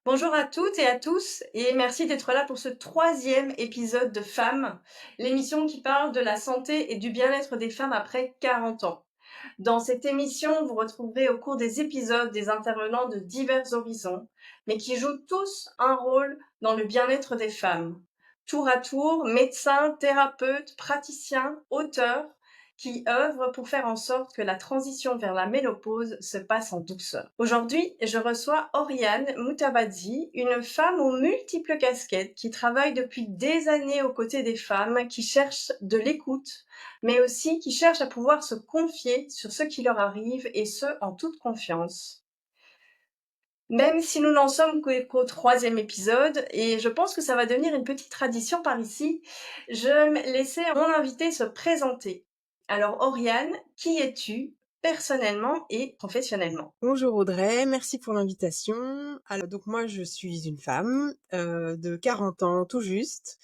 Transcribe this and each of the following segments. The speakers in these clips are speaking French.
Bonjour à toutes et à tous et merci d'être là pour ce troisième épisode de Femmes, l'émission qui parle de la santé et du bien-être des femmes après 40 ans. Dans cette émission, vous retrouverez au cours des épisodes des intervenants de divers horizons, mais qui jouent tous un rôle dans le bien-être des femmes. Tour à tour, médecins, thérapeutes, praticiens, auteurs, qui œuvrent pour faire en sorte que la transition vers la ménopause se passe en douceur. Aujourd'hui, je reçois Oriane Moutabadzi, une femme aux multiples casquettes qui travaille depuis des années aux côtés des femmes qui cherchent de l'écoute, mais aussi qui cherchent à pouvoir se confier sur ce qui leur arrive et ce, en toute confiance. Même si nous n'en sommes qu'au troisième épisode, et je pense que ça va devenir une petite tradition par ici, je vais laisser mon invité se présenter. Alors Oriane, qui es-tu personnellement et professionnellement? Bonjour Audrey, merci pour l'invitation. Alors donc moi je suis une femme de 40 ans tout juste.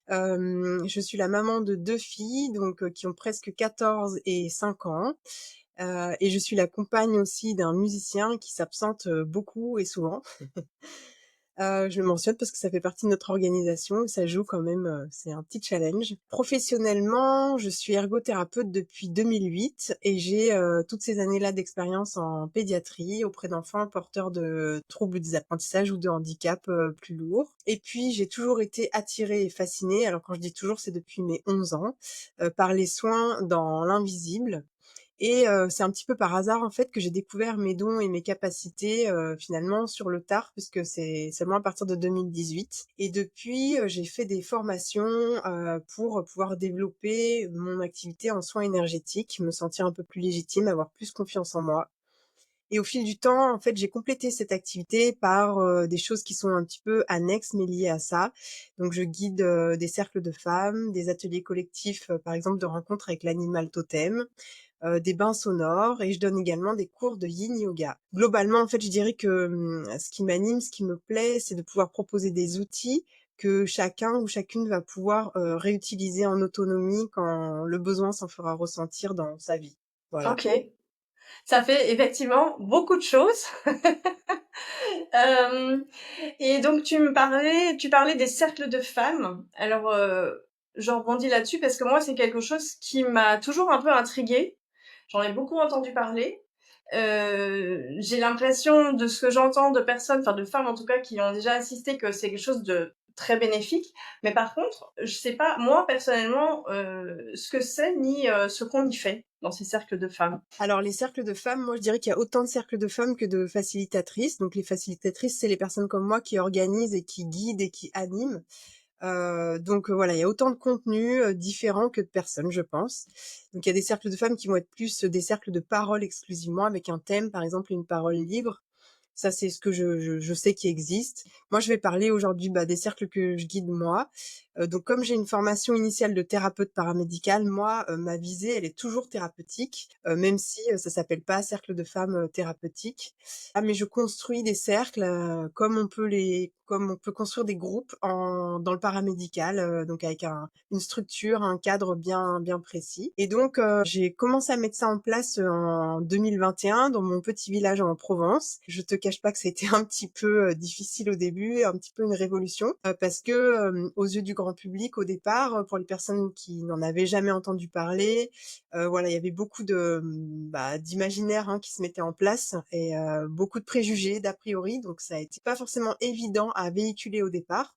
Je suis la maman de 2 filles donc qui ont presque 14 et 5 ans. Et je suis la compagne aussi d'un musicien qui s'absente, beaucoup et souvent. Je le mentionne parce que ça fait partie de notre organisation et ça joue quand même, c'est un petit challenge. Professionnellement, je suis ergothérapeute depuis 2008 et j'ai, toutes ces années-là d'expérience en pédiatrie auprès d'enfants porteurs de troubles des apprentissages ou de handicaps, plus lourds. Et puis j'ai toujours été attirée et fascinée, alors quand je dis toujours, c'est depuis mes 11 ans, par les soins dans l'invisible. Et c'est un petit peu par hasard, en fait, que j'ai découvert mes dons et mes capacités, finalement sur le tard, puisque c'est seulement à partir de 2018. Et depuis, j'ai fait des formations, pour pouvoir développer mon activité en soins énergétiques, me sentir un peu plus légitime, avoir plus confiance en moi. Et au fil du temps, en fait, j'ai complété cette activité par, des choses qui sont un petit peu annexes, mais liées à ça. Donc je guide, des cercles de femmes, des ateliers collectifs, par exemple de rencontres avec l'animal totem, des bains sonores et je donne également des cours de yin yoga. Globalement, en fait, je dirais que, ce qui m'anime, ce qui me plaît, c'est de pouvoir proposer des outils que chacun ou chacune va pouvoir, réutiliser en autonomie quand le besoin s'en fera ressentir dans sa vie. Voilà. Ok, ça fait effectivement beaucoup de choses. Euh, et donc tu parlais des cercles de femmes. Alors, je rebondis là-dessus parce que moi, c'est quelque chose qui m'a toujours un peu intriguée. J'en ai beaucoup entendu parler. J'ai l'impression de ce que j'entends de personnes, enfin de femmes en tout cas, qui ont déjà assisté, que c'est quelque chose de très bénéfique. Mais par contre, je sais pas, moi personnellement, ce que c'est ni ce qu'on y fait dans ces cercles de femmes. Alors les cercles de femmes, moi je dirais qu'il y a autant de cercles de femmes que de facilitatrices. Donc les facilitatrices, c'est les personnes comme moi qui organisent et qui guident et qui animent. Donc voilà, il y a autant de contenus, différents que de personnes, je pense. Donc il y a des cercles de femmes qui vont être plus, des cercles de parole exclusivement avec un thème, par exemple une parole libre. Ça, c'est ce que je sais qui existe. Moi, je vais parler aujourd'hui, des cercles que je guide moi. Donc comme j'ai une formation initiale de thérapeute paramédicale, moi, ma visée, elle est toujours thérapeutique, même si, ça s'appelle pas cercle de femmes, thérapeutiques. Ah, mais je construis des cercles, comme on peut construire des groupes dans le paramédical, donc avec une structure, un cadre bien précis. Et donc, j'ai commencé à mettre ça en place, en 2021 dans mon petit village en Provence. Je te cache pas que c'était un petit peu, difficile au début, un petit peu une révolution, parce que, aux yeux du grand public au départ, pour les personnes qui n'en avaient jamais entendu parler, voilà, il y avait beaucoup d'imaginaire, hein, qui se mettait en place et beaucoup de préjugés, d'a priori, donc ça a été pas forcément évident à véhiculer au départ.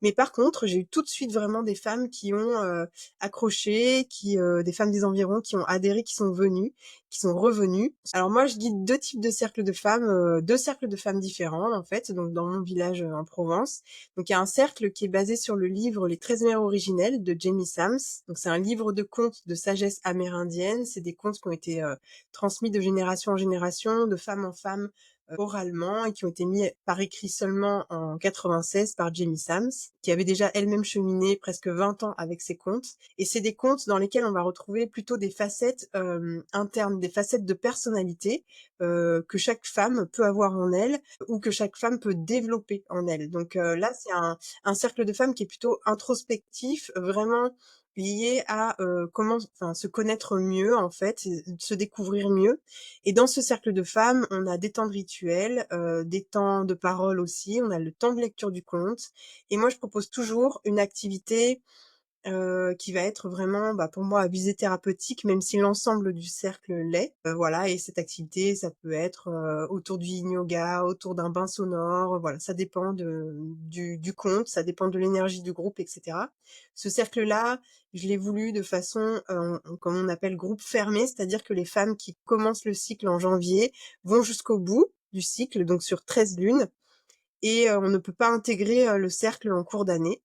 Mais par contre, j'ai eu tout de suite vraiment des femmes qui ont, accroché, des femmes des environs qui ont adhéré, qui sont venues, qui sont revenues. Alors moi, je guide 2 types de cercles de femmes, 2 cercles de femmes différents, en fait, donc dans mon village, en Provence. Donc il y a un cercle qui est basé sur le livre Les 13 mères originelles de Jamie Sams. Donc c'est un livre de contes de sagesse amérindienne. C'est des contes qui ont été, transmis de génération en génération, de femme en femme, oralement et qui ont été mis par écrit seulement en 96 par Jamie Sams, qui avait déjà elle-même cheminé presque 20 ans avec ces contes. Et c'est des contes dans lesquels on va retrouver plutôt des facettes, internes, des facettes de personnalité, que chaque femme peut avoir en elle ou que chaque femme peut développer en elle. Donc là, c'est un cercle de femmes qui est plutôt introspectif, vraiment liées à, comment se connaître mieux en fait, et se découvrir mieux. Et dans ce cercle de femmes, on a des temps de rituel, des temps de parole aussi, on a le temps de lecture du conte et moi je propose toujours une activité qui va être vraiment, pour moi à visée thérapeutique, même si l'ensemble du cercle l'est. Voilà et cette activité, ça peut être, autour du yin yoga, autour d'un bain sonore, voilà, ça dépend du conte, ça dépend de l'énergie du groupe et cetera. Ce cercle-là, je l'ai voulu de façon, comme on appelle groupe fermé, c'est-à-dire que les femmes qui commencent le cycle en janvier vont jusqu'au bout du cycle, donc sur 13 lunes et on ne peut pas intégrer, le cercle en cours d'année.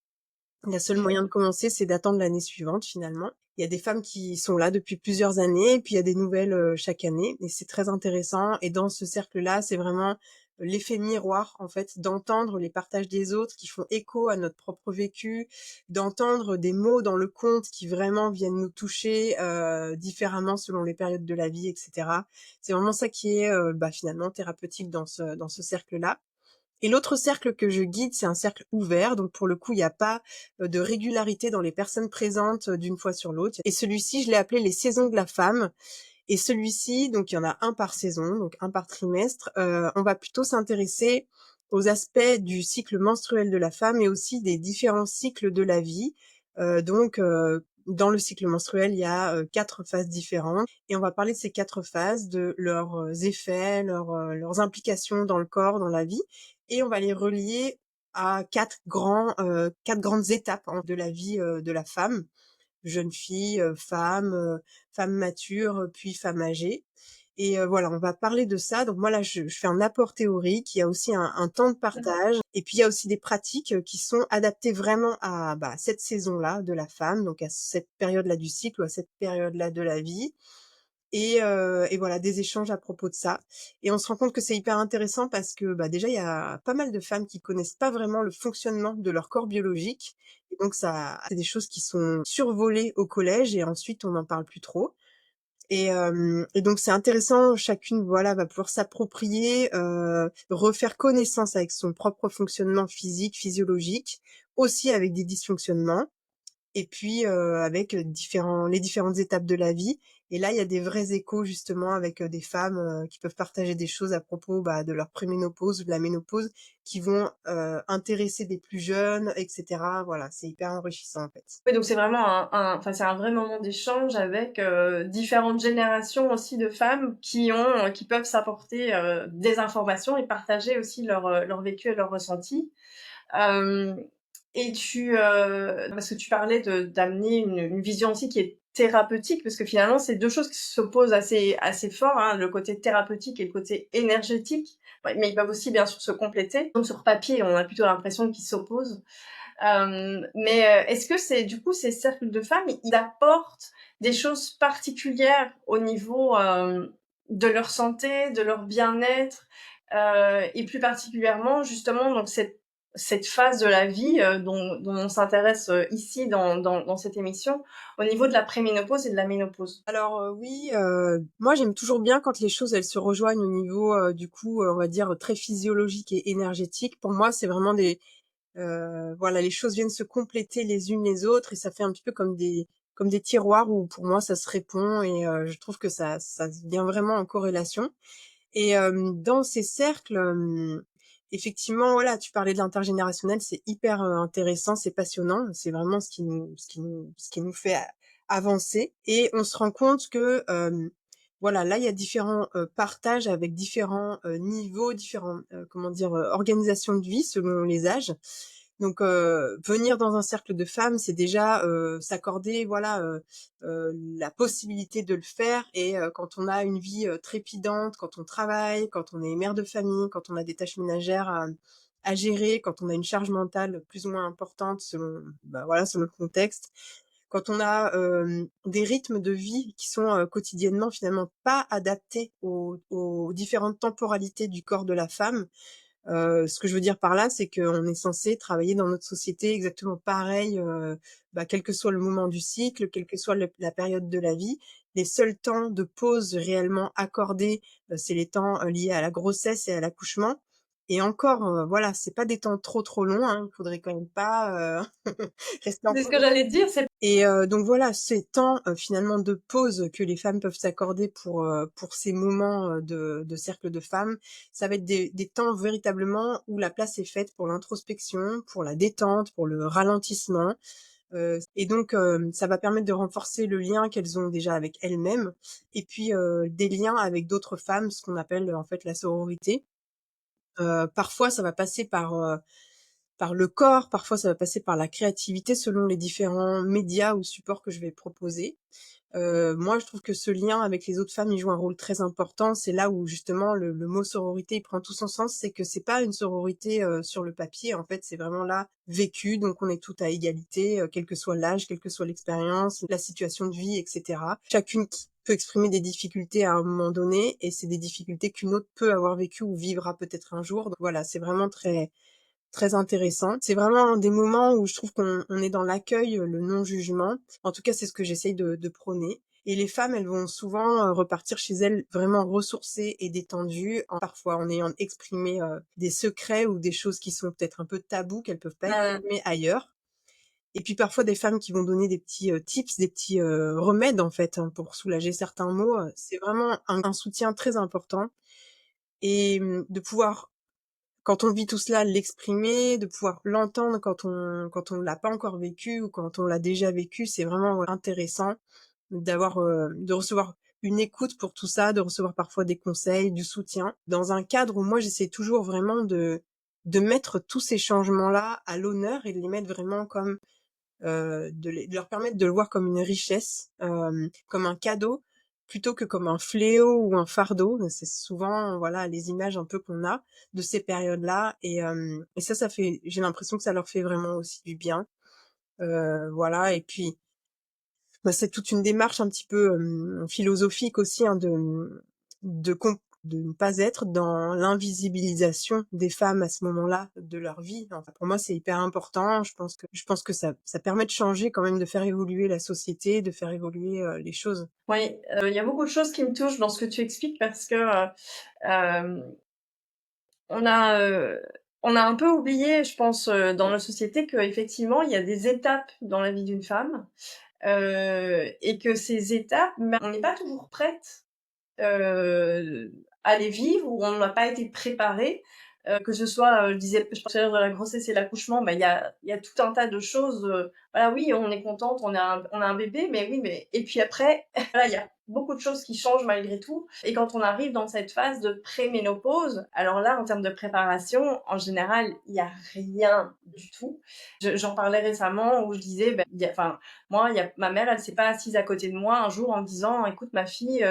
Le seul OK. moyen de commencer, c'est d'attendre l'année suivante finalement. Il y a des femmes qui sont là depuis plusieurs années et puis il y a des nouvelles, chaque année et c'est très intéressant et dans ce cercle-là, c'est vraiment l'effet miroir en fait, d'entendre les partages des autres qui font écho à notre propre vécu, d'entendre des mots dans le conte qui vraiment viennent nous toucher, différemment selon les périodes de la vie et cetera. C'est vraiment ça qui est, finalement thérapeutique dans ce cercle-là. Et l'autre cercle que je guide, c'est un cercle ouvert, donc pour le coup, il n'y a pas, de régularité dans les personnes présentes, d'une fois sur l'autre. Et celui-ci, je l'ai appelé les saisons de la femme. Et celui-ci, donc il y en a un par saison, donc un par trimestre. On va plutôt s'intéresser aux aspects du cycle menstruel de la femme et aussi des différents cycles de la vie. Dans le cycle menstruel, il y a, 4 phases différentes et on va parler de ces 4 phases, de leurs, effets, leurs implications dans le corps, dans la vie et on va les relier à 4 grandes étapes, hein, de la vie, de la femme. Jeune fille, femme mature, puis femme âgée et voilà, on va parler de ça. Donc moi là, je fais un apport théorique, il y a aussi un temps de partage et puis il y a aussi des pratiques, qui sont adaptées vraiment à, cette saison-là de la femme, donc à cette période-là du cycle ou à cette période-là de la vie et voilà, des échanges à propos de ça et on se rend compte que c'est hyper intéressant parce que, déjà, il y a pas mal de femmes qui connaissent pas vraiment le fonctionnement de leur corps biologique et donc ça c'est des choses qui sont survolées au collège et ensuite on n'en parle plus trop et donc c'est intéressant, chacune, voilà, va pouvoir s'approprier, refaire connaissance avec son propre fonctionnement physique, physiologique, aussi avec des dysfonctionnements et puis, avec, les différentes étapes de la vie et là, il y a des vrais échos justement avec, des femmes, qui peuvent partager des choses à propos, de leur préménopause ou de la ménopause qui vont, intéresser des plus jeunes et cetera. Voilà, c'est hyper enrichissant en fait. Oui, donc c'est vraiment enfin, c'est un vrai moment d'échange avec, différentes générations aussi de femmes qui peuvent s'apporter, des informations et partager aussi leur vécu et leurs ressentis. Hem et parce que tu parlais d'amener une vision aussi qui est thérapeutique, parce que finalement, c'est 2 choses qui s'opposent assez fort, hein, le côté thérapeutique et le côté énergétique. Ouais, mais ils peuvent aussi bien sûr se compléter. Donc sur papier, on a plutôt l'impression qu'ils s'opposent. Mais est-ce que c'est du coup ces cercles de femmes, ils apportent des choses particulières au niveau, de leur santé, de leur bien-être, et plus particulièrement justement donc cette phase de la vie, dont on s'intéresse, ici dans cette émission, au niveau de la préménopause et de la ménopause? Alors, oui, moi j'aime toujours bien quand les choses elles se rejoignent au niveau, du coup, on va dire très physiologique et énergétique. Pour moi, c'est vraiment voilà, les choses viennent se compléter les unes les autres et ça fait un petit peu comme des tiroirs où pour moi ça se répond et je trouve que ça vient vraiment en corrélation et dans ces cercles, effectivement, voilà, tu parlais de l'intergénérationnel, c'est hyper, intéressant, c'est passionnant, c'est vraiment ce qui nous fait a avancer et on se rend compte que, voilà, là, il y a différents, partages avec différents, niveaux, différents, comment dire? Organisations de vie selon les âges. Donc venir dans un cercle de femmes, c'est déjà, s'accorder, voilà, la possibilité de le faire et quand on a une vie, trépidante, quand on travaille, quand on est mère de famille, quand on a des tâches ménagères à gérer, quand on a une charge mentale plus ou moins importante selon, voilà, selon le contexte. Quand on a, des rythmes de vie qui sont, quotidiennement finalement pas adaptés aux différentes temporalités du corps de la femme, ce que je veux dire par là, c'est qu'on est censé travailler dans notre société exactement pareil, quel que soit le moment du cycle, quelle que soit la période de la vie. Les seuls temps de pause réellement accordés, c'est les temps, liés à la grossesse et à l'accouchement et encore, voilà, c'est pas des temps trop, trop longs, hein. Il faudrait quand même pas, rester en C'est ce que j'allais te dire, c'est et donc voilà, ces temps, finalement de pause que les femmes peuvent s'accorder pour ces moments, de cercle de femmes, ça va être des temps véritablement où la place est faite pour l'introspection, pour la détente, pour le ralentissement, et donc ça va permettre de renforcer le lien qu'elles ont déjà avec elles-mêmes et puis, des liens avec d'autres femmes, ce qu'on appelle, en fait, la sororité. Parfois ça va passer par le corps, parfois ça va passer par la créativité selon les différents médias ou supports que je vais proposer. Moi, je trouve que ce lien avec les autres femmes, il joue un rôle très important. C'est là où justement le mot sororité, il prend tout son sens. C'est que c'est pas une sororité, sur le papier, en fait, c'est vraiment là, vécu, donc on est toutes à égalité, quel que soit l'âge, quelle que soit l'expérience, la situation de vie et cetera. Chacune qui peut exprimer des difficultés à un moment donné et c'est des difficultés qu'une autre peut avoir vécues ou vivra peut-être un jour. Donc voilà, c'est vraiment très très intéressant. C'est vraiment des moments où je trouve qu'on est dans l'accueil, le non-jugement. En tout cas, c'est ce que j'essaye de prôner et les femmes, elles vont souvent, repartir chez elles vraiment ressourcées et détendues, parfois en ayant exprimé, des secrets ou des choses qui sont peut-être un peu tabous, qu'elles peuvent pas mmh, exprimer ailleurs et puis parfois des femmes qui vont donner des petits, tips, des petits, remèdes en fait, hein, pour soulager certains maux, c'est vraiment un soutien très important et de pouvoir quand on vit tout cela, l'exprimer, de pouvoir l'entendre quand on l'a pas encore vécu ou quand on l'a déjà vécu, c'est vraiment, ouais, intéressant d'avoir, de recevoir une écoute pour tout ça, de recevoir parfois des conseils, du soutien, dans un cadre où moi j'essaie toujours vraiment de mettre tous ces changements-là à l'honneur et de les mettre vraiment comme de leur permettre de le voir comme une richesse, comme un cadeau, plutôt que comme un fléau ou un fardeau. C'est souvent, voilà, les images un peu qu'on a de ces périodes-là et ça fait j'ai l'impression que ça leur fait vraiment aussi du bien. Voilà et puis, bah, c'est toute une démarche un petit peu, philosophique aussi, hein, de ne pas être dans l'invisibilisation des femmes à ce moment-là de leur vie. Enfin, pour moi, c'est hyper important. Je pense que ça permet de changer quand même, de faire évoluer la société, de faire évoluer, les choses. oui, il y a beaucoup de choses qui me touchent dans ce que tu expliques parce que, hem, on a, heu, on a un peu oublié, je pense, dans notre société qu'effectivement, il y a des étapes dans la vie d'une femme, et que ces étapes, ben, on n'est pas toujours prête à les vivre où on n'a pas été préparé, que ce soit, je disais je parlais de la grossesse et l'accouchement, bah, il y a tout un tas de choses, voilà, oui, on est contente, on a un bébé, mais oui, mais et puis après, voilà, il y a beaucoup de choses qui changent malgré tout et quand on arrive dans cette phase de préménopause, alors là, en termes de préparation, en général, il y a rien du tout. J'en parlais récemment où je disais, bah, il y a enfin, moi, il y a ma mère, elle s'est pas assise à côté de moi un jour en me disant: «Écoute ma fille,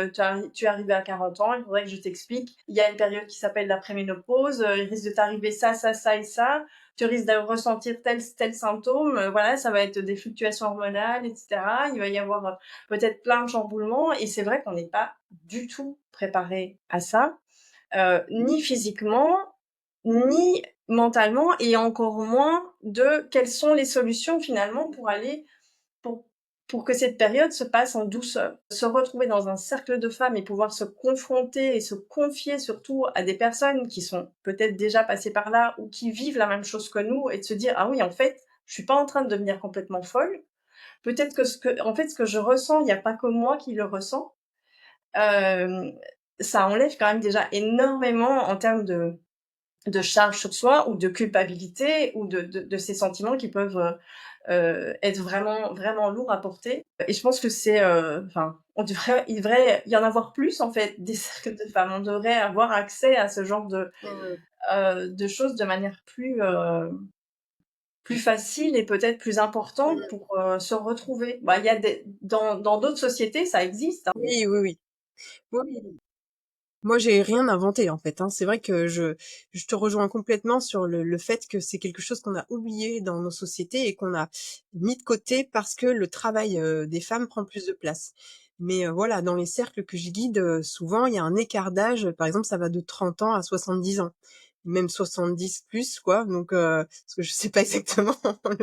tu es arrivée à 40 ans, il faudrait que je t'explique. Il y a une période qui s'appelle la préménopause, il risque de t'arriver ça, ça, ça et ça. Tu risques de ressentir tel symptôme, voilà, ça va être des fluctuations hormonales et cetera. Il va y avoir, peut-être plein de chamboulements» et c'est vrai qu'on n'est pas du tout préparé à ça, ni physiquement, ni mentalement et encore moins de quelles sont les solutions finalement pour aller pour pour que cette période se passe en douceur. Se retrouver dans un cercle de femmes et pouvoir se confronter et se confier surtout à des personnes qui sont peut-être déjà passées par là ou qui vivent la même chose que nous et de se dire: «Ah oui, en fait, je suis pas en train de devenir complètement folle. Peut-être que ce que je ressens, il y a pas que moi qui le ressens». Hem, Ça enlève quand même déjà énormément en termes de charge sur soi ou de culpabilité ou de ces sentiments qui peuvent, être vraiment vraiment lourds à porter et je pense que c'est, enfin, il devrait y en avoir plus en fait des cercles de femmes. On devrait avoir accès à ce genre Mmh. de choses de manière plus facile et peut-être plus importante Mmh. pour, se retrouver. Bah, il y a des dans d'autres sociétés, ça existe, hein. Oui, oui, oui. Oui, oui. Moi, j'ai rien inventé, en fait, hein. C'est vrai que je te rejoins complètement sur le fait que c'est quelque chose qu'on a oublié dans nos sociétés et qu'on a mis de côté parce que le travail, des femmes prend plus de place. Mais, voilà, dans les cercles que je guide, souvent, il y a un écart d'âge, par exemple, ça va de 30 ans à 70 ans, même 70 plus, quoi, donc, parce que je sais pas exactement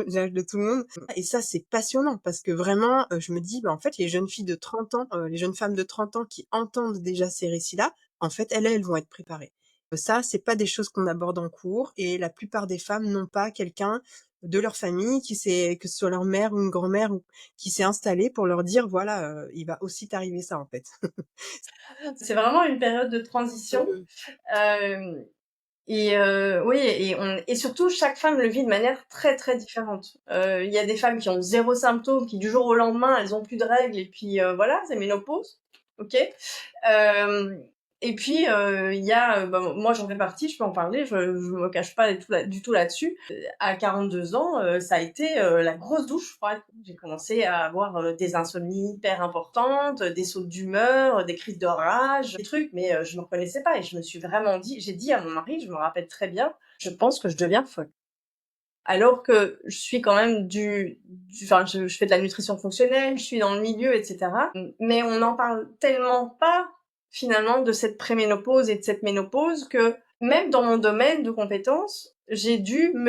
l'âge de tout le monde et ça, c'est passionnant parce que vraiment, je me dis: «Bah, en fait, les jeunes filles de 30 ans, les jeunes femmes de 30 ans qui entendent déjà ces récits-là, en fait, elles vont être préparées Ça, c'est pas des choses qu'on aborde en cours et la plupart des femmes n'ont pas quelqu'un de leur famille que ce soit leur mère ou une grand-mère ou qui s'est installé pour leur dire: «Voilà, il va aussi t'arriver ça, en fait». C'est vraiment une période de transition, Mmh. hem oui et surtout chaque femme le vit de manière très, très différente. Il y a des femmes qui ont zéro symptôme, qui du jour au lendemain, elles ont plus de règles et puis, voilà, c'est ménopause, OK. Hem et puis, il y a, bah, moi j'en fais partie, je peux en parler, je me cache pas du tout là-dessus. À 42 ans, ça a été, la grosse douche froide. J'ai commencé à avoir, des insomnies hyper importantes, des sautes d'humeur, des crises de rage, des trucs, mais je me reconnaissais pas et je me suis vraiment dit j'ai dit à mon mari, je me rappelle très bien: «Je pense que je deviens folle». Alors que je suis quand même enfin, je fais de la nutrition fonctionnelle, je suis dans le milieu, et cetera. Mais on n'en parle tellement pas, finalement, de cette préménopause et de cette ménopause que même dans mon domaine de compétences,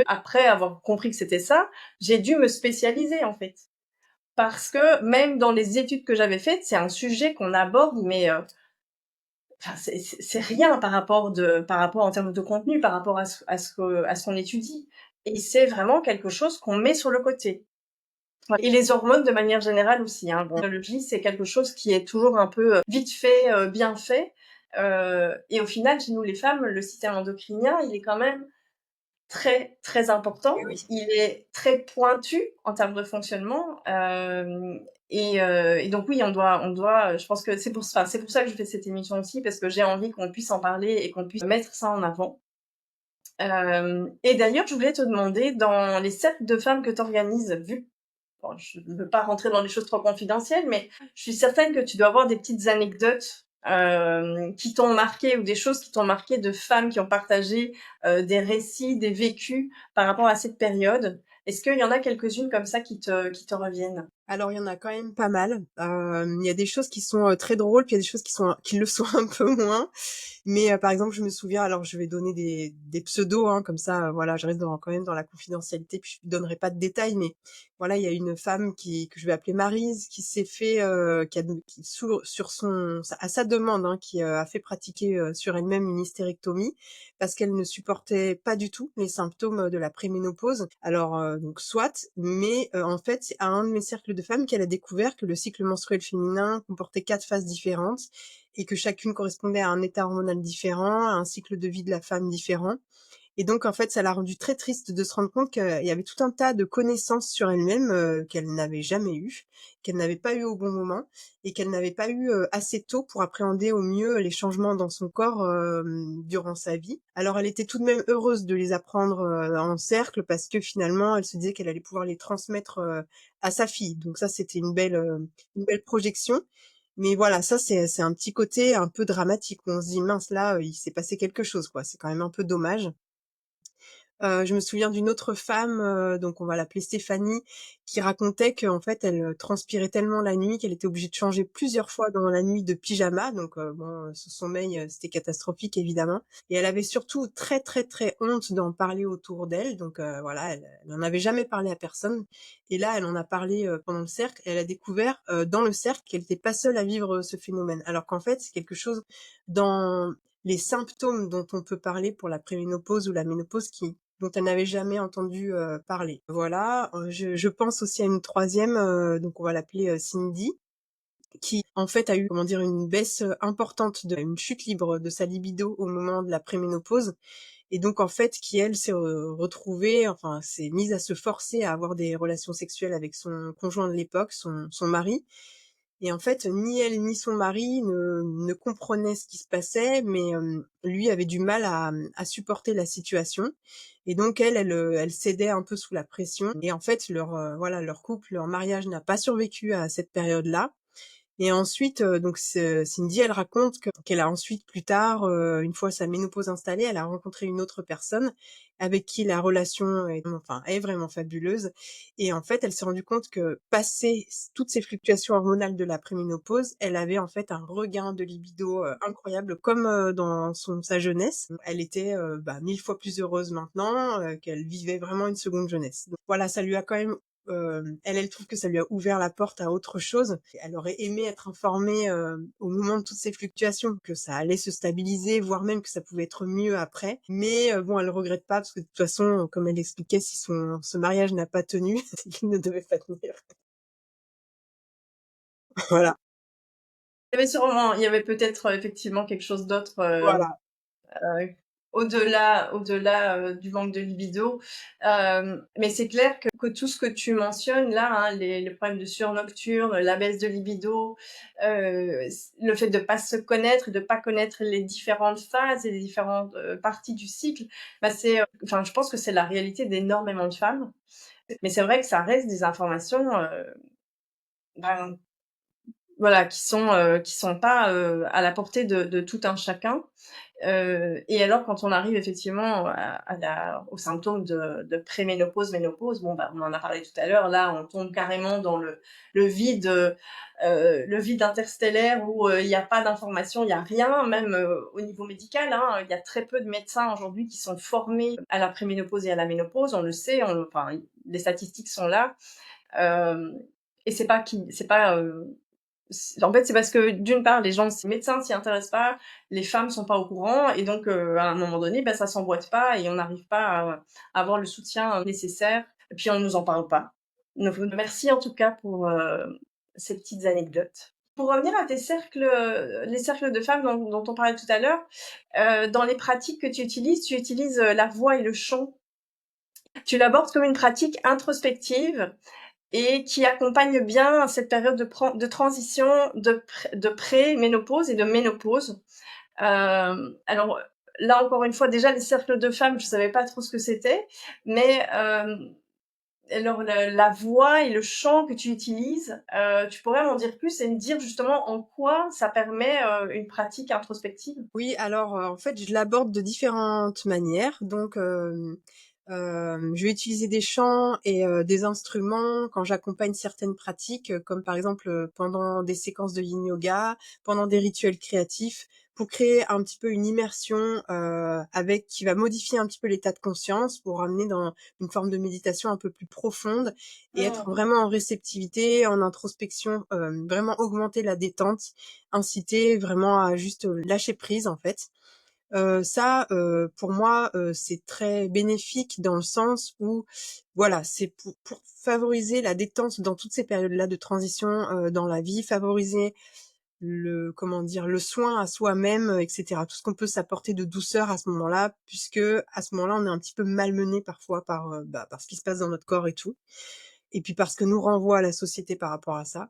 après avoir compris que c'était ça, j'ai dû me spécialiser, en fait. Parce que même dans les études que j'avais faites, c'est un sujet qu'on aborde, mais enfin, c'est rien par rapport en termes de contenu, par rapport à ce qu'on étudie et c'est vraiment quelque chose qu'on met sur le côté. Voilà et les hormones de manière générale aussi, hein. Bon, la biologie, c'est quelque chose qui est toujours un peu, vite fait, bien fait, et au final, chez nous les femmes, le système endocrinien, il est quand même très, très important. Eh oui. Il est très pointu en termes de fonctionnement, et donc oui, je pense que c'est pour ça que je fais cette émission aussi, parce que j'ai envie qu'on puisse en parler et qu'on puisse mettre ça en avant. Et d'ailleurs, je voulais te demander, dans les cercles de femmes que tu organises, bon, je ne veux pas rentrer dans des choses trop confidentielles, mais je suis certaine que tu dois avoir des petites anecdotes qui t'ont marqué ou des choses qui t'ont marqué de femmes qui ont partagé des récits, des vécus par rapport à cette période. Est-ce qu'il y en a quelques-unes comme ça qui te reviennent? Alors, il y en a quand même pas mal. Il y a des choses qui sont, très drôles, puis il y a des choses qui le sont un peu moins. Mais, par exemple, je me souviens alors je vais donner des pseudos, hein, comme ça, voilà, je reste quand même dans la confidentialité, puis je donnerai pas de détails, mais voilà, il y a une femme que je vais appeler Maryse, qui s'est fait, qui a qui sur son à sa demande, hein, qui, a fait pratiquer, sur elle-même une hystérectomie parce qu'elle ne supportait pas du tout les symptômes, de la préménopause. Alors, donc soit, mais, en fait, c'est à un de mes cercles de femmes qu'elle a découvert que le cycle menstruel féminin comportait 4 phases différentes et que chacune correspondait à un état hormonal différent, à un cycle de vie de la femme différent. Et donc en fait, ça l'a rendue très triste de se rendre compte qu'il y avait tout un tas de connaissances sur elle-même, qu'elle n'avait jamais eues, qu'elle n'avait pas eues au bon moment et qu'elle n'avait pas eu, assez tôt pour appréhender au mieux les changements dans son corps, durant sa vie. Alors elle était tout de même heureuse de les apprendre, en cercle parce que finalement, elle se disait qu'elle allait pouvoir les transmettre, à sa fille. Donc ça, c'était une belle projection. Mais voilà, ça c'est un petit côté un peu dramatique où on se dit: «Mince là, il s'est passé quelque chose quoi». C'est quand même un peu dommage. Je me souviens d'une autre femme, donc on va l'appeler Stéphanie, qui racontait qu'en fait elle, transpirait tellement la nuit qu'elle était obligée de changer plusieurs fois dans la nuit de pyjama, donc bon, son sommeil, c'était catastrophique évidemment et elle avait surtout très, très, très honte d'en parler autour d'elle, donc voilà, elle en avait jamais parlé à personne et là, elle en a parlé, pendant le cercle et elle a découvert, dans le cercle qu'elle était pas seule à vivre, ce phénomène. Alors qu'en fait, c'est quelque chose dans les symptômes dont on peut parler pour la préménopause ou la ménopause qui dont elle n'avait jamais entendu, parler. Voilà, je pense aussi à une troisième, donc on va l'appeler, Cindy, qui en fait a eu, comment dire, une baisse, importante une chute libre de sa libido au moment de la préménopause et donc en fait qui elle s'est, retrouvée, enfin s'est mise à se forcer à avoir des relations sexuelles avec son conjoint de l'époque, son mari et en fait, ni elle ni son mari ne comprenaient ce qui se passait, mais lui avait du mal à supporter la situation et donc elle cédait un peu sous la pression et en fait voilà, leur couple, leur mariage n'a pas survécu à cette période-là et ensuite, donc Cindy, elle raconte qu'elle a ensuite plus tard, une fois sa ménopause installée, elle a rencontré une autre personne avec qui la relation est vraiment fabuleuse et en fait, elle s'est rendue compte que passé toutes ces fluctuations hormonales de la préménopause, elle avait en fait un regain de libido, incroyable comme, dans sa jeunesse. Elle était, 1000 fois plus heureuse maintenant, qu'elle vivait vraiment une seconde jeunesse. Donc voilà, ça lui a quand même elle trouve que ça lui a ouvert la porte à autre chose. Elle aurait aimé être informée, au moment de toutes ces fluctuations, que ça allait se stabiliser, voire même que ça pouvait être mieux après. Mais, bon, elle regrette pas parce que de toute façon, comme elle expliquait, si ce mariage n'a pas tenu, c'est qu'il ne devait pas tenir. Voilà, Il y avait peut-être, effectivement quelque chose d'autre, voilà. au-delà, du manque de libido. Mais c'est clair que tout ce que tu mentionnes là, hein, les problèmes de sueur nocturne, la baisse de libido, le fait de pas se connaître et de pas connaître les différentes phases et les différentes, parties du cycle, bah, enfin, je pense que c'est la réalité d'énormément de femmes. Mais c'est vrai que ça reste des informations, ben, voilà, qui sont pas, à la portée de tout un chacun. Et alors quand on arrive effectivement aux symptômes de préménopause, ménopause, bon, bah, on en a parlé tout à l'heure, là, on tombe carrément dans le vide, le vide interstellaire où, il y a pas d'information, il y a rien, même, au niveau médical, hein. Il y a très peu de médecins aujourd'hui qui sont formés à la préménopause et à la ménopause, on le sait, enfin, les statistiques sont là. Hem Et c'est pas, en fait, c'est parce que d'une part, les médecins s'y intéressent pas, les femmes sont pas au courant et donc à un moment donné, bah, ça s'emboîte pas et on n'arrive pas à avoir le soutien, nécessaire et puis on nous en parle pas. Donc merci en tout cas pour, ces petites anecdotes. Pour revenir à tes cercles, les cercles de femmes dont on parlait tout à l'heure, dans les pratiques que tu utilises, la voix et le chant. Tu l'abordes comme une pratique introspective et qui accompagne bien cette période de transition de pré-ménopause et de ménopause. Alors là, encore une fois, déjà les cercles de femmes, je savais pas trop ce que c'était, mais alors la voix et le chant que tu utilises, tu pourrais m'en dire plus et me dire justement en quoi ça permet, une pratique introspective? Oui, alors, en fait, je l'aborde de différentes manières. Donc, je vais utiliser des chants et des instruments quand j'accompagne certaines pratiques, comme par exemple, pendant des séquences de yin yoga, pendant des rituels créatifs, pour créer un petit peu une immersion, avec qui va modifier un petit peu l'état de conscience, pour amener dans une forme de méditation un peu plus profonde et être Mmh. vraiment en réceptivité, en introspection, vraiment augmenter la détente, inciter vraiment à juste, lâcher prise, en fait. Ça, pour moi, c'est très bénéfique dans le sens où, voilà, c'est pour favoriser la détente dans toutes ces périodes-là de transition, dans la vie, favoriser comment dire? Le soin à soi-même, et cetera. Tout ce qu'on peut s'apporter de douceur à ce moment-là, puisque à ce moment-là, on est un petit peu malmené parfois par, par ce qui se passe dans notre corps et tout, et puis par ce que nous renvoie la société par rapport à ça.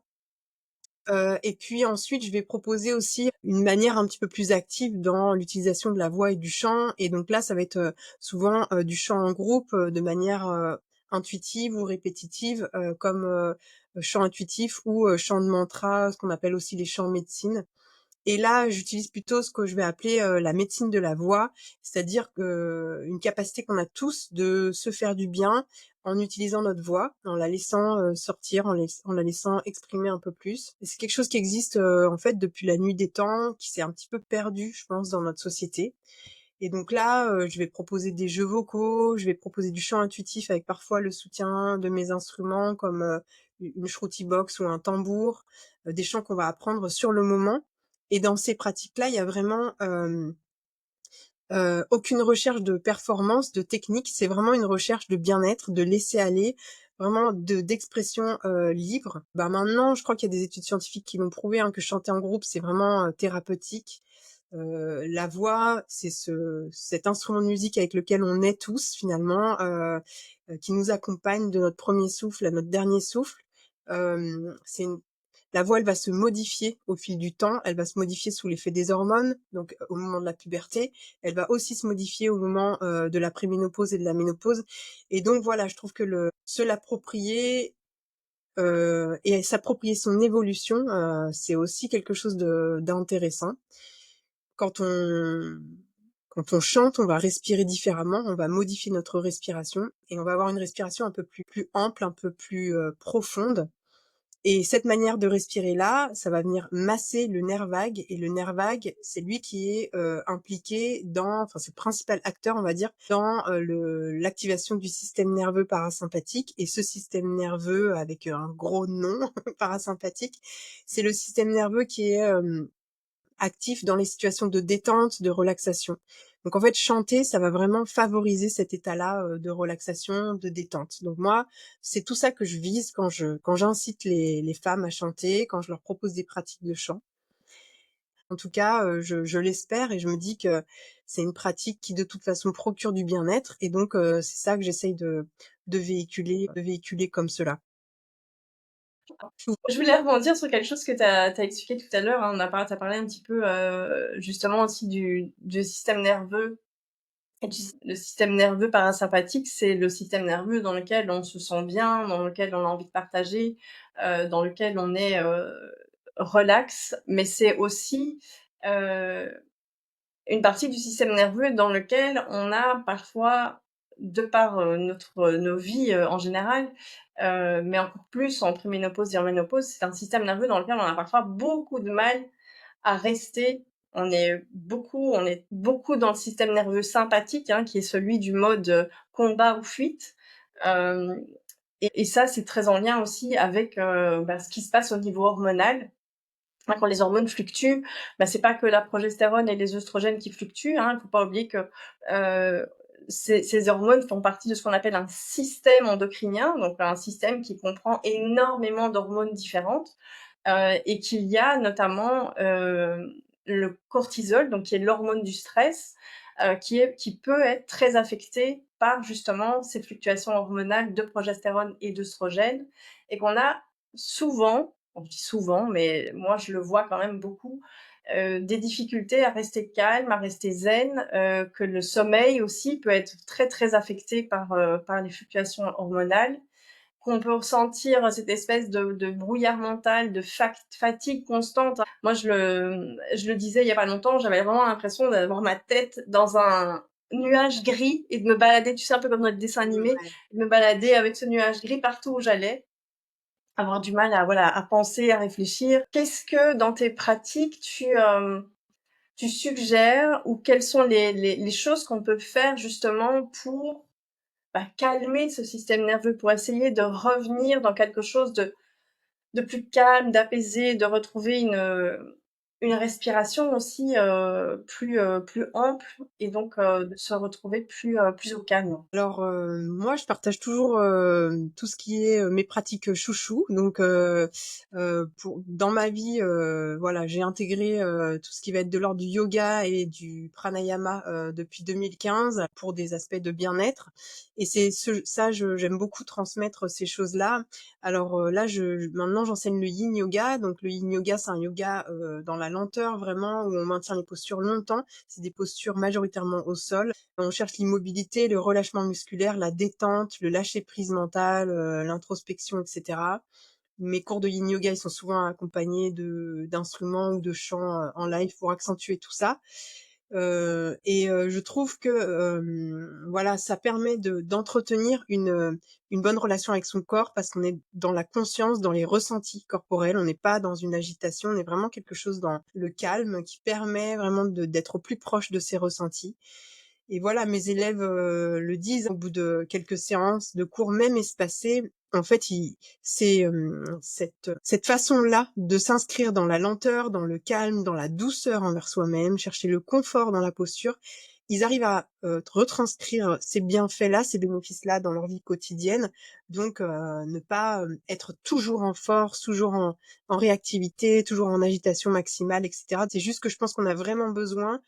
Et puis ensuite, je vais proposer aussi une manière un petit peu plus active dans l'utilisation de la voix et du chant, et donc là, ça va être, souvent, du chant en groupe, de manière, intuitive ou répétitive, comme, chant intuitif ou, chant de mantra, ce qu'on appelle aussi les chants médecine. Et là, j'utilise plutôt ce que je vais appeler, la médecine de la voix, c'est-à-dire que une capacité qu'on a tous de se faire du bien en utilisant notre voix, en la laissant, sortir, en la laissant exprimer un peu plus. Et c'est quelque chose qui existe, en fait, depuis la nuit des temps, qui s'est un petit peu perdu, je pense, dans notre société. Et donc là, je vais proposer des jeux vocaux, je vais proposer du chant intuitif avec parfois le soutien de mes instruments comme, une shruti box ou un tambour, des chants qu'on va apprendre sur le moment. Et dans ces pratiques-là, il y a vraiment, aucune recherche de performance, de technique, c'est vraiment une recherche de bien-être, de laisser aller, vraiment d'expression, libre. Bah, maintenant, je crois qu'il y a des études scientifiques qui l'ont prouvé, hein, que chanter en groupe, c'est vraiment, thérapeutique. La voix, c'est cet instrument de musique avec lequel on est tous finalement, qui nous accompagne de notre premier souffle à notre dernier souffle. C'est une La voix, elle va se modifier au fil du temps, elle va se modifier sous l'effet des hormones, donc au moment de la puberté. Elle va aussi se modifier au moment, de la préménopause et de la ménopause, et donc voilà, je trouve que le se l'approprier, et s'approprier son évolution, c'est aussi quelque chose d'intéressant. Quand on quand on chante, on va respirer différemment, on va modifier notre respiration et on va avoir une respiration un peu plus ample, un peu plus, profonde, Et cette manière de respirer-là, ça va venir masser le nerf vague et le nerf vague, c'est lui qui est, impliqué dans enfin, c'est le principal acteur, on va dire, dans, le l'activation du système nerveux parasympathique et ce système nerveux avec, un gros nom parasympathique, c'est le système nerveux qui est, actif dans les situations de détente, de relaxation. Donc en fait, chanter, ça va vraiment favoriser cet état-là, de relaxation, de détente. Donc moi, c'est tout ça que je vise quand j'incite les femmes à chanter, quand je leur propose des pratiques de chant. En tout cas, je l'espère et je me dis que c'est une pratique qui de toute façon procure du bien-être et donc c'est ça que j'essaye de véhiculer comme cela. Je voulais rebondir sur quelque chose que tu as expliqué tout à l'heure, hein. Tu as parlé un petit peu, justement aussi du système nerveux et le système nerveux parasympathique, c'est le système nerveux dans lequel on se sent bien, dans lequel on a envie de partager, dans lequel on est, relax, mais c'est aussi, heu une partie du système nerveux dans lequel on a parfois, de par, nos vies, en général, mais encore plus en préménopause et en ménopause, c'est un système nerveux dans lequel on a parfois beaucoup de mal à rester. On est beaucoup dans le système nerveux sympathique, hein, qui est celui du mode, combat ou fuite, hem et ça, c'est très en lien aussi avec, ce qui se passe au niveau hormonal. Quand les hormones fluctuent, c'est pas que la progestérone et les œstrogènes qui fluctuent, hein. Il faut pas oublier que, ces hormones font partie de ce qu'on appelle un système endocrinien, donc un système qui comprend énormément d'hormones différentes, et qu'il y a notamment, le cortisol, donc qui est l'hormone du stress, qui peut être très affecté par justement ces fluctuations hormonales de progestérone et d'œstrogènes et qu'on a souvent, on dit souvent, mais moi je le vois quand même beaucoup, des difficultés à rester calme, à rester zen, que le sommeil aussi peut être très, très affecté par les fluctuations hormonales, qu'on peut ressentir cette espèce de brouillard mental, de fatigue constante. Moi, je le disais il y a pas longtemps, j'avais vraiment l'impression d'avoir ma tête dans un nuage gris et de me balader, tu sais, un peu comme dans les dessins animés, Ouais. de me balader avec ce nuage gris partout où j'allais, avoir du mal à, voilà, à penser, à réfléchir. Qu'est-ce que dans tes pratiques tu suggères ou quelles sont les choses qu'on peut faire justement pour calmer ce système nerveux, pour essayer de revenir dans quelque chose de plus calme, d'apaisé, de retrouver une respiration aussi, plus ample et donc de se retrouver plus au calme. Alors, moi, je partage toujours, tout ce qui est, mes pratiques, chouchou. Donc, pour dans ma vie, voilà, j'ai intégré, tout ce qui va être de l'ordre du yoga et du pranayama, depuis 2015 pour des aspects de bien-être et c'est ce ça, j'aime beaucoup transmettre ces choses-là. Alors, là, maintenant, j'enseigne le yin yoga. Donc le yin yoga, c'est un yoga, dans la lenteur vraiment où on maintient les postures longtemps. C'est des postures majoritairement au sol. On cherche l'immobilité, le relâchement musculaire, la détente, le lâcher prise mental, l'introspection et cetera. Mes cours de yin yoga, ils sont souvent accompagnés d'instruments ou de chants, en live pour accentuer tout ça. Je trouve que, voilà, ça permet d'entretenir une bonne relation avec son corps parce qu'on est dans la conscience, dans les ressentis corporels. On n'est pas dans une agitation, on est vraiment quelque chose dans le calme qui permet vraiment d'être au plus proche de ses ressentis. Et voilà, mes élèves, le disent au bout de quelques séances de cours, même espacés. En fait, c'est, cette façon-là de s'inscrire dans la lenteur, dans le calme, dans la douceur envers soi-même, chercher le confort dans la posture. Ils arrivent à, retranscrire ces bienfaits-là, ces bénéfices-là dans leur vie quotidienne. Donc, ne pas, être toujours en force, toujours en réactivité, toujours en agitation maximale et cetera. C'est juste que je pense qu'on a vraiment besoin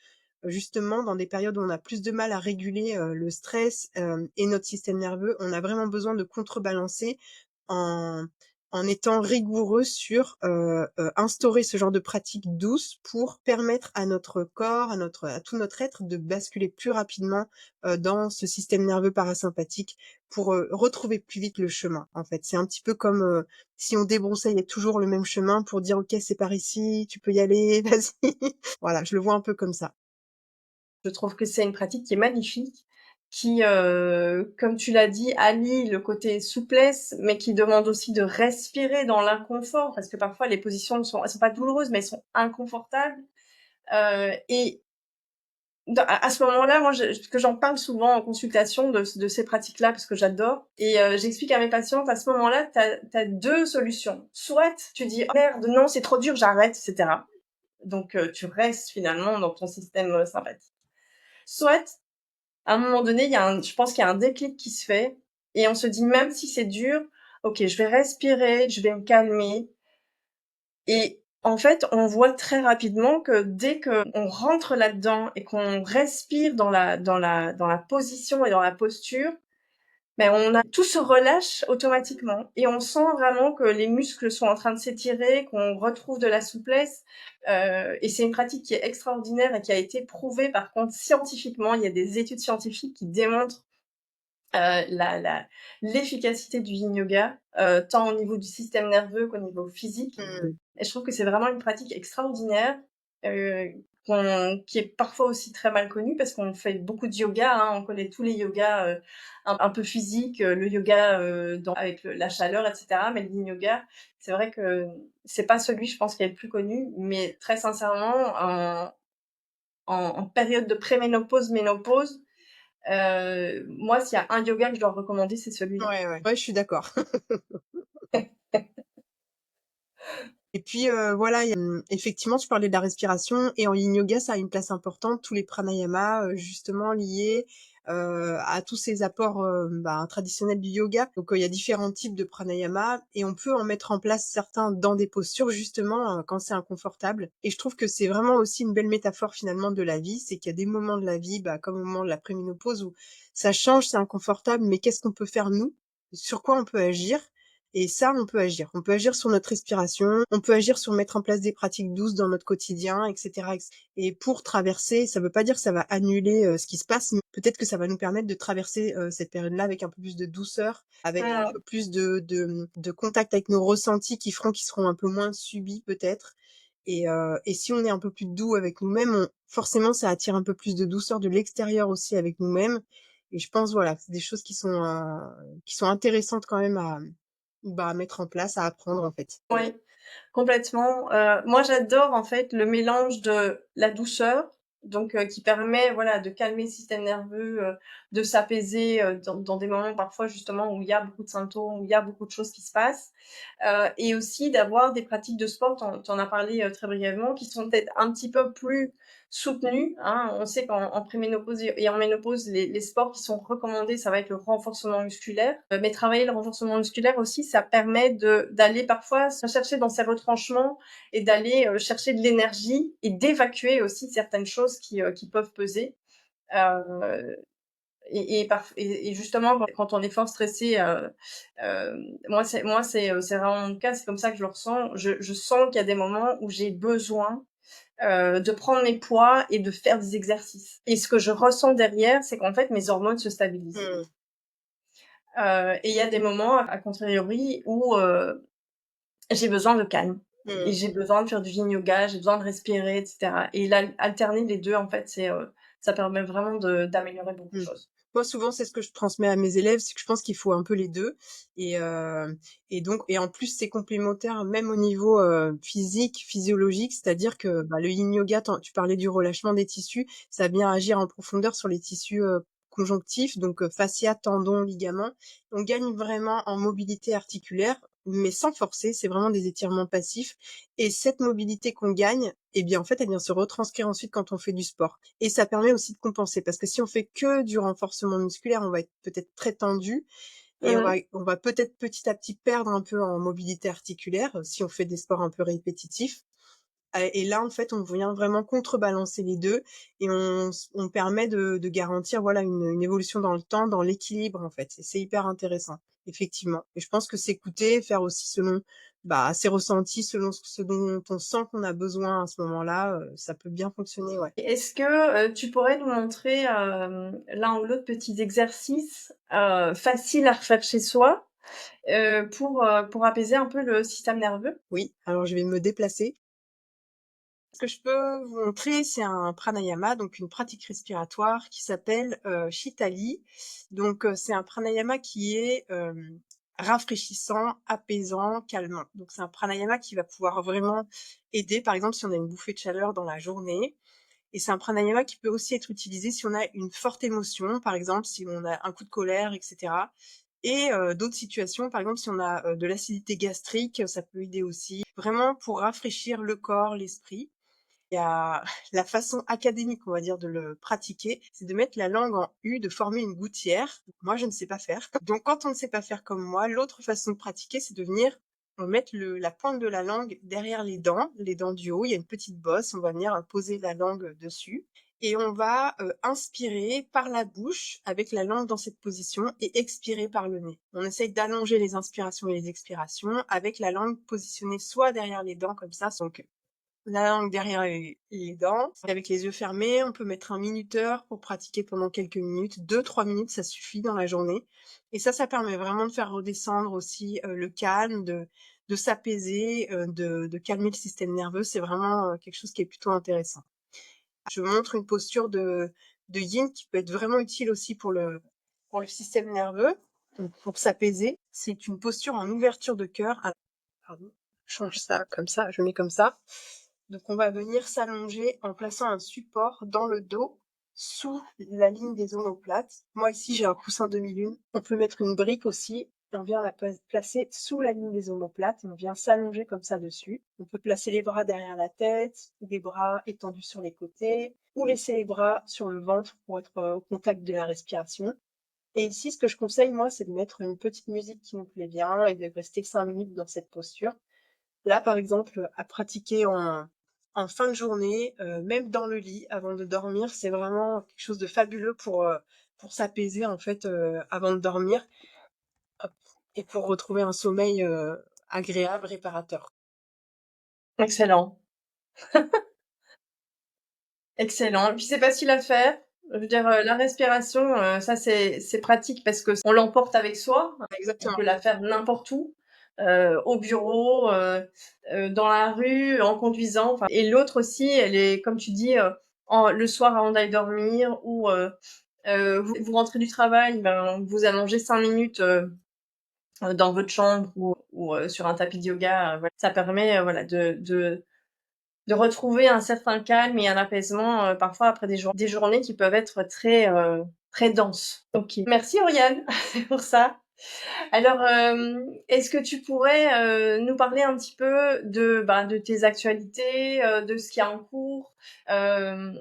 justement dans des périodes où on a plus de mal à réguler, le stress, et notre système nerveux, on a vraiment besoin de contrebalancer en en étant rigoureux sur, instaurer ce genre de pratique douce pour permettre à notre corps, à tout notre être de basculer plus rapidement, dans ce système nerveux parasympathique pour, retrouver plus vite le chemin, en fait. C'est un petit peu comme, si on débroussaillait toujours le même chemin pour dire: «OK, c'est par ici, tu peux y aller, vas-y». Voilà, je le vois un peu comme ça. Je trouve que c'est une pratique qui est magnifique qui, comme tu l'as dit, allie le côté souplesse, mais qui demande aussi de respirer dans l'inconfort, parce que parfois les positions elles sont pas douloureuses, mais elles sont inconfortables. Et à ce moment-là, moi, parce que j'en parle souvent en consultation de ces pratiques-là, parce que j'adore, et j'explique à mes patientes, à ce moment-là, t'as deux solutions. Soit tu dis, oh, merde, non, c'est trop dur, j'arrête, etc. Donc tu restes finalement dans ton système sympathique. Soit à un moment donné, je pense qu'il y a un déclic qui se fait et on se dit même si c'est dur, ok, je vais respirer, je vais me calmer. Et en fait, on voit très rapidement que dès qu'on rentre là-dedans et qu'on respire dans la position et dans la posture, ben tout se relâche automatiquement et on sent vraiment que les muscles sont en train de s'étirer, qu'on retrouve de la souplesse. Et c'est une pratique qui est extraordinaire et qui a été prouvée par contre scientifiquement. Il y a des études scientifiques qui démontrent l'efficacité du yin yoga, tant au niveau du système nerveux qu'au niveau physique. Et je trouve que c'est vraiment une pratique extraordinaire, euh, qui est parfois aussi très mal connue parce qu'on fait beaucoup de yoga, hein, on connaît tous les yogas un peu physiques, le yoga avec la chaleur, etc. Mais le yin yoga, c'est vrai que c'est pas celui, je pense, qui est le plus connu, mais très sincèrement, en période de préménopause, ménopause, moi, s'il y a un yoga que je dois recommander, c'est celui-là. Ouais, ouais. Ouais, je suis d'accord. Et puis voilà, effectivement, tu parlais de la respiration et en yin yoga, ça a une place importante. Tous les pranayamas, justement liés à tous ces apports traditionnels du yoga. Donc il y a différents types de pranayama et on peut en mettre en place certains dans des postures justement quand c'est inconfortable. Et je trouve que c'est vraiment aussi une belle métaphore finalement de la vie, c'est qu'il y a des moments de la vie, comme au moment de la préménopause où ça change, c'est inconfortable, mais qu'est-ce qu'on peut faire nous? Sur quoi on peut agir? Et ça, on peut agir. On peut agir sur notre respiration, on peut agir sur mettre en place des pratiques douces dans notre quotidien, etc. Et pour traverser, ça veut pas dire que ça va annuler ce qui se passe, mais peut-être que ça va nous permettre de traverser cette période-là avec un peu plus de douceur, avec un peu plus de contact avec nos ressentis qui seront un peu moins subis peut-être. Et si on est un peu plus doux avec nous-mêmes, forcément, ça attire un peu plus de douceur de l'extérieur aussi avec nous-mêmes. Et je pense, voilà, c'est des choses qui sont intéressantes quand même à mettre en place, à apprendre en fait. Oui, complètement. Moi, j'adore en fait le mélange de la douceur, donc qui permet, voilà, de calmer le système nerveux, de s'apaiser dans des moments parfois justement où il y a beaucoup de symptômes, où il y a beaucoup de choses qui se passent, et aussi d'avoir des pratiques de sport. T'en as parlé très brièvement, qui sont peut-être un petit peu plus soutenues, hein. On sait qu'en préménopause et en ménopause, les sports qui sont recommandés, ça va être le renforcement musculaire. Mais travailler le renforcement musculaire aussi, ça permet d'aller parfois se chercher dans ses retranchements et d'aller chercher de l'énergie et d'évacuer aussi certaines choses qui peuvent peser. Euh, et justement, quand on est fort stressé, c'est vraiment mon cas, c'est comme ça que je le ressens. Je sens qu'il y a des moments où j'ai besoin de prendre mes poids et de faire des exercices. Et ce que je ressens derrière, c'est qu'en fait, mes hormones se stabilisent. Et il y a des moments, à contrariori, où j'ai besoin de calme. Et j'ai besoin de faire du yin yoga, j'ai besoin de respirer, etc. Et alterner les deux, en fait, ça permet vraiment d'améliorer beaucoup de choses. Moi, souvent, c'est ce que je transmets à mes élèves, c'est que je pense qu'il faut un peu les deux. Et, donc, et en plus, c'est complémentaire même au niveau physique, physiologique, c'est-à-dire que le yin yoga, tu parlais du relâchement des tissus, ça vient agir en profondeur sur les tissus conjonctifs, donc fascia, tendons, ligaments. On gagne vraiment en mobilité articulaire, mais sans forcer, c'est vraiment des étirements passifs. Et cette mobilité qu'on gagne, eh bien, en fait, elle vient se retranscrire ensuite quand on fait du sport. Et ça permet aussi de compenser, parce que si on fait que du renforcement musculaire, on va être peut-être très tendu et on va peut-être petit à petit perdre un peu en mobilité articulaire si on fait des sports un peu répétitifs. Et là, en fait, on vient vraiment contrebalancer les deux et on permet de garantir voilà une évolution dans le temps, dans l'équilibre en fait. Et c'est hyper intéressant, effectivement. Et je pense que s'écouter, faire aussi selon ses ressentis, selon ce dont on sent qu'on a besoin à ce moment-là, ça peut bien fonctionner, ouais. Est-ce que tu pourrais nous montrer l'un ou l'autre petits exercices faciles à refaire chez soi pour apaiser un peu le système nerveux? Oui, alors je vais me déplacer. Ce que je peux vous montrer, c'est un pranayama, donc une pratique respiratoire qui s'appelle Shitali. Donc c'est un pranayama qui est rafraîchissant, apaisant, calmant. Donc c'est un pranayama qui va pouvoir vraiment aider, par exemple, si on a une bouffée de chaleur dans la journée. Et c'est un pranayama qui peut aussi être utilisé si on a une forte émotion, par exemple si on a un coup de colère, etc. Et d'autres situations, par exemple si on a de l'acidité gastrique, ça peut aider aussi. Vraiment pour rafraîchir le corps, l'esprit. Il y a la façon académique, on va dire, de le pratiquer, c'est de mettre la langue en U, de former une gouttière. Moi, je ne sais pas faire. Donc, quand on ne sait pas faire comme moi, l'autre façon de pratiquer, c'est de venir mettre la pointe de la langue derrière les dents du haut. Il y a une petite bosse, on va venir poser la langue dessus. Et on va inspirer par la bouche avec la langue dans cette position et expirer par le nez. On essaye d'allonger les inspirations et les expirations avec la langue positionnée soit derrière les dents comme ça, donc la langue derrière les dents. Avec les yeux fermés, on peut mettre un minuteur pour pratiquer pendant quelques minutes. 2-3 minutes, ça suffit dans la journée. Et ça permet vraiment de faire redescendre aussi le calme, de s'apaiser, de calmer le système nerveux. C'est vraiment quelque chose qui est plutôt intéressant. Je montre une posture de yin qui peut être vraiment utile aussi pour le système nerveux, donc pour s'apaiser. C'est une posture en ouverture de cœur. Alors, pardon, je change ça comme ça, je mets comme ça. Donc on va venir s'allonger en plaçant un support dans le dos sous la ligne des omoplates. Moi ici j'ai un coussin demi-lune. On peut mettre une brique aussi. On vient la placer sous la ligne des omoplates et on vient s'allonger comme ça dessus. On peut placer les bras derrière la tête, les bras étendus sur les côtés, ou laisser les bras sur le ventre pour être au contact de la respiration. Et ici, ce que je conseille, moi, c'est de mettre une petite musique qui nous plaît bien et de rester 5 minutes dans cette posture. Là, par exemple, à pratiquer en fin de journée, même dans le lit, avant de dormir, c'est vraiment quelque chose de fabuleux pour s'apaiser, en fait, avant de dormir, hop, et pour retrouver un sommeil agréable, réparateur. Excellent. Excellent. Et puis c'est facile à faire. Je veux dire, la respiration, ça c'est pratique parce que on l'emporte avec soi. On Exactement. peut la faire n'importe où, au bureau, dans la rue, en conduisant. Enfin, et l'autre aussi, elle est, comme tu dis, le soir avant d'aller dormir ou vous rentrez du travail, ben vous allongez 5 minutes dans votre chambre ou sur un tapis de yoga. Voilà. Ça permet, voilà, de retrouver un certain calme et un apaisement, parfois après des journées qui peuvent être très denses. OK. Merci Oriane pour ça. Alors, est-ce que tu pourrais, nous parler un petit peu de tes actualités, de ce qu'il y a en cours? Hem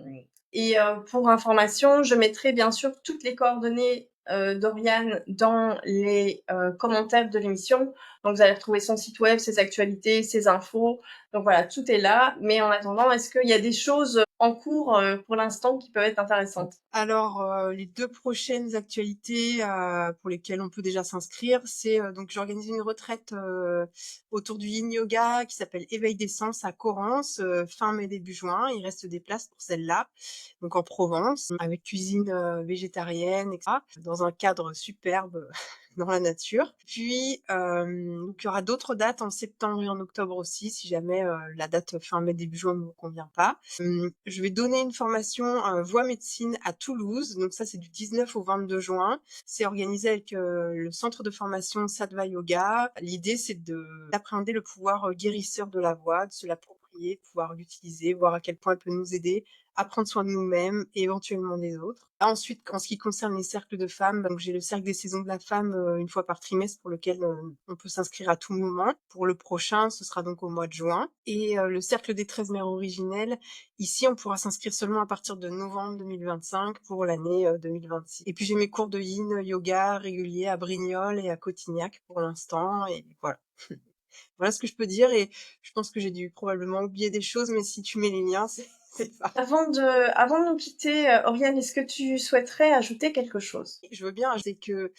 et pour information, je mettrai bien sûr toutes les coordonnées, d'Oriane dans les, commentaires de l'émission. Donc vous allez retrouver son site web, ses actualités, ses infos. Donc voilà, tout est là. Mais en attendant, est-ce qu'il y a des choses en cours, pour l'instant qui peuvent être intéressantes? Alors, les 2 prochaines actualités, pour lesquelles on peut déjà s'inscrire, c'est, donc j'organise une retraite, autour du yin yoga qui s'appelle Éveil des sens à Correns, fin mai, début juin. Il reste des places pour celle-là, donc en Provence, avec cuisine, végétarienne et cetera, dans un cadre superbe, dans la nature. Puis, donc il y aura d'autres dates en septembre et en octobre aussi, si jamais, la date fin mai, début juin ne vous convient pas. Je vais donner une formation, voix médecine à Toulouse, donc ça c'est du 19 au 22 juin. C'est organisé avec le centre de formation Sattva Yoga. L'idée c'est d'appréhender le pouvoir guérisseur de la voix, de se l'approprier, de pouvoir l'utiliser, voir à quel point elle peut nous aider à prendre soin de nous-mêmes et éventuellement des autres. Ensuite, en ce qui concerne les cercles de femmes, donc j'ai le cercle des saisons de la femme une fois par trimestre pour lequel on peut s'inscrire à tout moment. Pour le prochain, ce sera donc au mois de juin. Et le cercle des 13 mères originelles, ici on pourra s'inscrire seulement à partir de novembre 2025 pour l'année 2026. Et puis j'ai mes cours de yin yoga réguliers à Brignoles et à Cotignac pour l'instant. Et voilà. Voilà ce que je peux dire. Et je pense que j'ai dû probablement oublier des choses, mais si tu mets les liens, c'est ça. Avant de nous quitter, Oriane, est-ce que tu souhaiterais ajouter quelque chose? Je veux bien, c'est que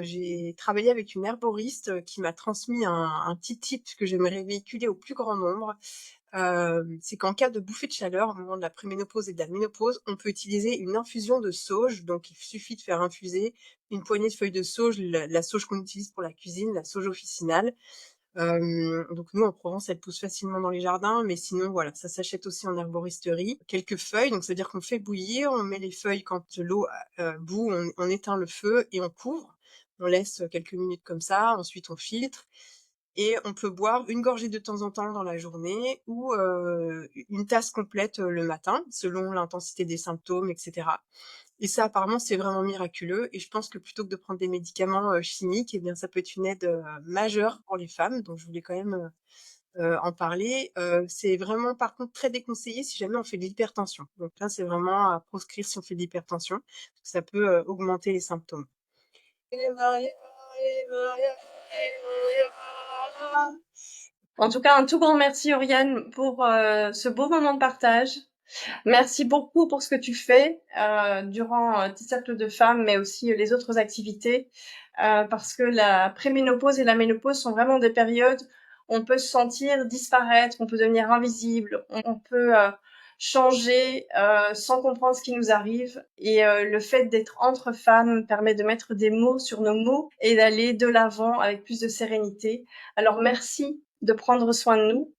j'ai travaillé avec une herboriste qui m'a transmis un petit tip que j'aimerais véhiculer au plus grand nombre. C'est qu'en cas de bouffée de chaleur, au moment de la préménopause et de la ménopause, on peut utiliser une infusion de sauge. Donc il suffit de faire infuser une poignée de feuilles de sauge, la sauge qu'on utilise pour la cuisine, la sauge officinale, Donc nous, en Provence, elles poussent facilement dans les jardins, mais sinon, voilà, ça s'achète aussi en herboristerie. Quelques feuilles, donc c'est-à-dire qu'on fait bouillir, on met les feuilles quand l'eau bout, on éteint le feu et on couvre. On laisse quelques minutes comme ça, ensuite on filtre et on peut boire une gorgée de temps en temps dans la journée ou une tasse complète le matin, selon l'intensité des symptômes, etc. Et ça, apparemment, c'est vraiment miraculeux et je pense que plutôt que de prendre des médicaments, chimiques, eh bien, ça peut être une aide, majeure pour les femmes, donc je voulais quand même, en parler. C'est vraiment, par contre, très déconseillé si jamais on fait de l'hypertension. Donc là, c'est vraiment à proscrire si on fait de l'hypertension, parce que ça peut, augmenter les symptômes. En tout cas, un tout grand merci, Oriane, pour ce beau moment de partage. Merci beaucoup pour ce que tu fais durant tes cercles de femmes, mais aussi les autres activités, parce que la préménopause et la ménopause sont vraiment des périodes où on peut se sentir disparaître, on peut devenir invisible, on peut changer sans comprendre ce qui nous arrive. Et le fait d'être entre femmes permet de mettre des mots sur nos mots et d'aller de l'avant avec plus de sérénité. Alors merci de prendre soin de nous.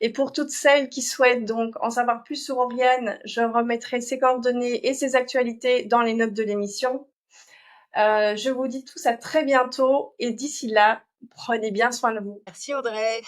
Et pour toutes celles qui souhaitent donc en savoir plus sur Oriane, je remettrai ses coordonnées et ses actualités dans les notes de l'émission. Je vous dis tous à très bientôt et d'ici là, prenez bien soin de vous. Merci Audrey.